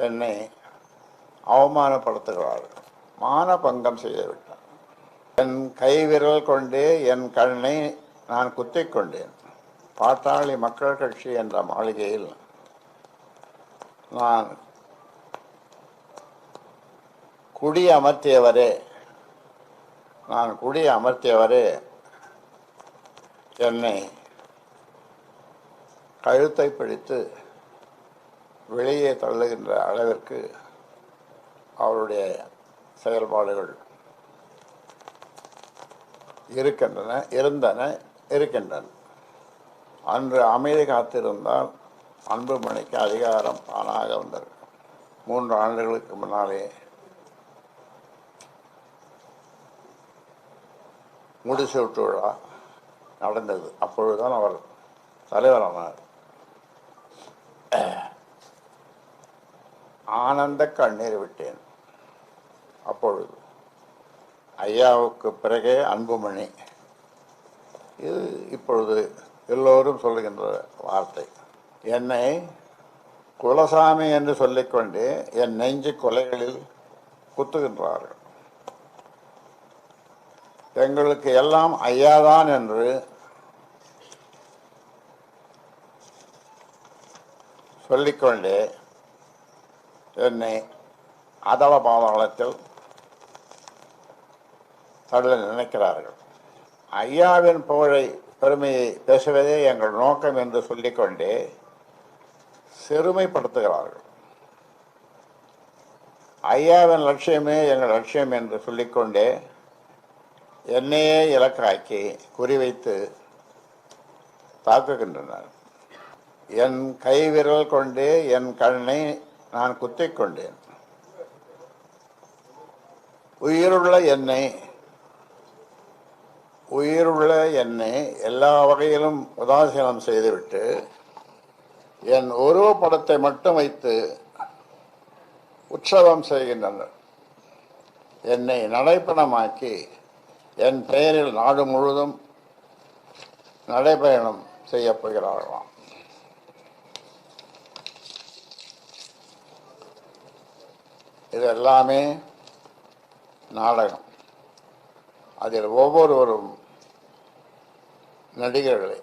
என்னை அவமானப்படுத்துகிறார்கள். மானபங்கம் செய்துவிட்டார். என் கைவிரல் கொண்டே என் கண்ணை நான் குத்திக் கொண்டேன். பாட்டாளி மக்கள் கட்சி என்ற மாளிகையில் நான் குடி அமர்த்தியவரே என்னை கழுத்தை பிடித்து வெளியே தள்ளுகின்ற அளவிற்கு அவருடைய செயல்பாடுகள் இருக்கின்றன. அன்று அமைதி காத்திருந்தால் அன்புமணிக்கு அதிகாரம் தானாக வந்திருக்கும். 3 ஆண்டுகளுக்கு முன்னாலே முடிசூட்டு விழா நடந்தது. அப்பொழுதுதான் அவர் தலைவரானார். ஆனந்த கண்ணீர் விட்டேன். அப்பொழுது ஐயாவுக்கு பிறகே அன்புமணி. இது இப்பொழுது எல்லோரும் சொல்லுகின்ற வார்த்தை. என்னை குலசாமி என்று சொல்லிக்கொண்டு என் நெஞ்சு கொலைகளில் குத்துகின்றார்கள். எங்களுக்கு எல்லாம் ஐயாதான் என்று சொல்லிக்கொண்டே என்னை அதள பாதாளத்தில் தள்ள நினைக்கிறார்கள். ஐயாவின் புகழை பெருமையை பேசுவதே எங்கள் நோக்கம் என்று சொல்லிக்கொண்டே சிறுமைப்படுத்துகிறார்கள். ஐயாவின் லட்சியமே எங்கள் லட்சியம் என்று சொல்லிக்கொண்டே என்னையே இலக்காக்கி குறிவைத்து தாக்குகின்றனர். என் கைவிரல் கொண்டே என் கண்ணை நான் குத்திக் கொண்டேன். உயிருள்ள என்னை எல்லா வகையிலும் உதாசீனம் செய்துவிட்டு என் உருவப்படத்தை மட்டும் வைத்து உற்சவம் செய்கின்றனர். என்னை நடைப்பயணமாக்கி என் பெயரில் நாடு முழுவதும் நடைபயணம் செய்யப் போகிறார்களாம். இது எல்லாமே நாடகம். அதில் ஒவ்வொருவரும் நடிகர்களே.